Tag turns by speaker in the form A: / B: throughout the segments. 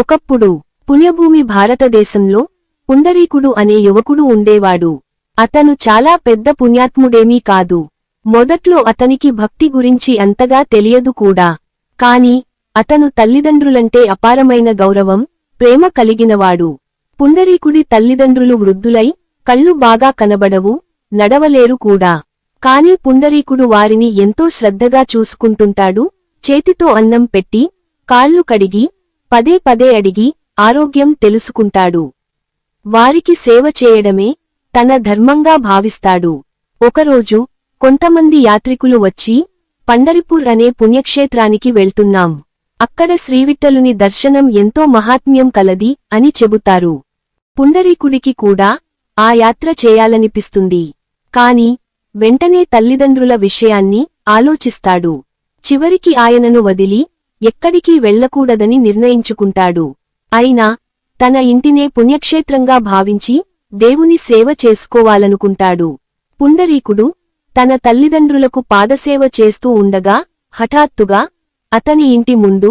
A: ఒకప్పుడు పుణ్యభూమి భారతదేశంలో పుండరీకుడు అనే యువకుడు ఉండేవాడు. అతను చాలా పెద్ద పుణ్యాత్ముడేమీ కాదు. మొదట్లో అతనికి భక్తి గురించి అంతగా తెలియదు కూడా. కాని అతను తల్లిదండ్రులంటే అపారమైన గౌరవం, ప్రేమ కలిగినవాడు. పుండరీకుడి తల్లిదండ్రులు వృద్ధులై కళ్ళు బాగా కనబడవు, నడవలేరు కూడా. కాని పుండరీకుడు వారిని ఎంతో శ్రద్ధగా చూసుకుంటుంటాడు. చేతితో అన్నం పెట్టి, కాళ్ళు కడిగి, పదే పదే అడిగి ఆరోగ్యం తెలుసుకుంటాడు. వారికి సేవ చేయడమే తన ధర్మంగా భావిస్తాడు. ఒకరోజు కొంతమంది యాత్రికులు వచ్చి, పండరిపూర్ అనే పుణ్యక్షేత్రానికి వెళ్తున్నాం, అక్కడ శ్రీవిట్టలుని దర్శనం ఎంతో మహాత్మ్యం కలది అని చెబుతారు. పుండరీకుడికి కూడా ఆ యాత్ర చేయాలనిపిస్తుంది. కాని వెంటనే తల్లిదండ్రుల విషయాన్ని ఆలోచిస్తాడు. చివరికి ఆయనను వదిలి ఎక్కడికీ వెళ్లకూడదని నిర్ణయించుకుంటాడు. అయినా తన ఇంటినే పుణ్యక్షేత్రంగా భావించి దేవుని సేవ చేసుకోవాలనుకుంటాడు. పుండరీకుడు తన తల్లిదండ్రులకు పాదసేవ చేస్తూ ఉండగా హఠాత్తుగా అతని ఇంటి ముందు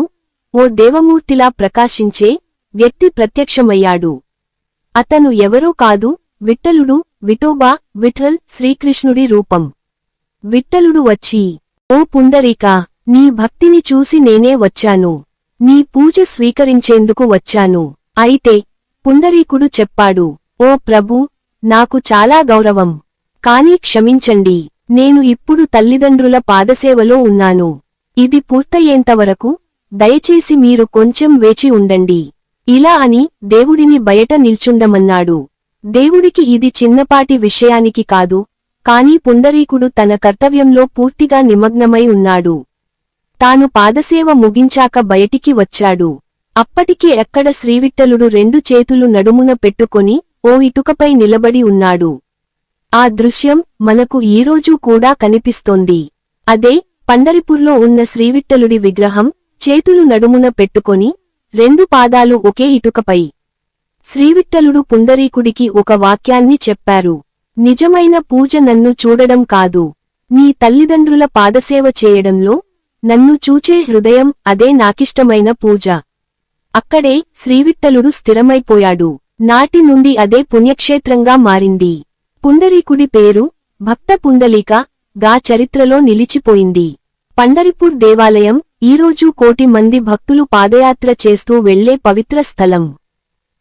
A: ఓ దేవమూర్తిలా ప్రకాశించే వ్యక్తి ప్రత్యక్షమయ్యాడు. అతను ఎవరో కాదు, విఠలుడు, విఠోబా, విఠల్, శ్రీకృష్ణుడి రూపం. విఠలుడు వచ్చి, ఓ పుండరీకా, నీ భక్తిని చూసి నేనే వచ్చాను. నీ పూజ స్వీకరించేందుకు వచ్చాను. అయితే పుండరీకుడు చెప్పాడు, ఓ ప్రభూ, నాకు చాలా గౌరవం. కాని క్షమించండి, నేను ఇప్పుడు తల్లిదండ్రుల పాదసేవలో ఉన్నాను. ఇది పూర్తయ్యేంతవరకు దయచేసి మీరు కొంచెం వేచి ఉండండి. ఇలా అని దేవుడిని బయట నిల్చుండమన్నాడు. దేవుడికి ఇది చిన్నపాటి విషయానికి కాదు. కాని పుండరీకుడు తన కర్తవ్యంలో పూర్తిగా నిమగ్నమై ఉన్నాడు. తాను పాదసేవ ముగించాక బయటికి వచ్చాడు. అప్పటికే ఎక్కడ శ్రీవిట్టలుడు రెండు చేతులు నడుమున పెట్టుకొని ఓ ఇటుకపై నిలబడి ఉన్నాడు. ఆ దృశ్యం మనకు ఈరోజు కూడా కనిపిస్తోంది. అదే పండరిపూర్లో ఉన్న శ్రీవిట్టలుడి విగ్రహం, చేతులు నడుమున పెట్టుకొని రెండు పాదాలు ఒకే ఇటుకపై. శ్రీవిట్టలుడు పుండరీకుడికి ఒక వాక్యాన్ని చెప్పారు. నిజమైన పూజ నన్ను చూడడం కాదు, నీ తల్లిదండ్రుల పాదసేవ చేయడంలో నన్ను చూచే హృదయం, అదే నాకిష్టమైన పూజ. అక్కడే శ్రీవిట్టలుడు స్థిరమైపోయాడు. నాటి నుండి అదే పుణ్యక్షేత్రంగా మారింది. పుండరీకుడి పేరు భక్త పుండలీక గా చరిత్రలో నిలిచిపోయింది. పండరిపూర్ దేవాలయం ఈరోజు కోటి మంది భక్తులు పాదయాత్ర చేస్తూ వెళ్లే పవిత్ర స్థలం.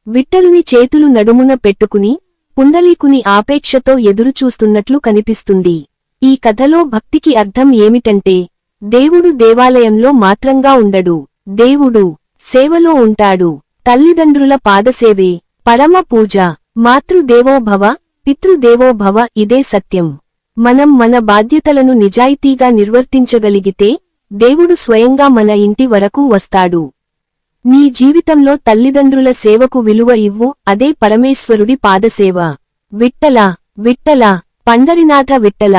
A: విఠలుని చేతులు నడుమున పెట్టుకుని పుండలీకుని ఆపేక్షతో ఎదురుచూస్తున్నట్లు కనిపిస్తుంది. ఈ కథలో భక్తికి అర్థం ఏమిటంటే, దేవుడు దేవాలయంలో మాత్రంగా ఉండడు, దేవుడు సేవలో ఉంటాడు. తల్లిదండ్రుల పాదసేవే పరమ పూజ. మాతృదేవోభవ, పితృదేవోభవ, ఇదే సత్యం. మనం మన బాధ్యతలను నిజాయితీగా నిర్వర్తించగలిగితే దేవుడు స్వయంగా మన ఇంటి వరకు వస్తాడు. నీ జీవితంలో తల్లిదండ్రుల సేవకు విలువ ఇవ్వు, అదే పరమేశ్వరుడి పాదసేవ. విఠ్ఠల విఠ్ఠల, పండరినాథ విఠ్ఠల.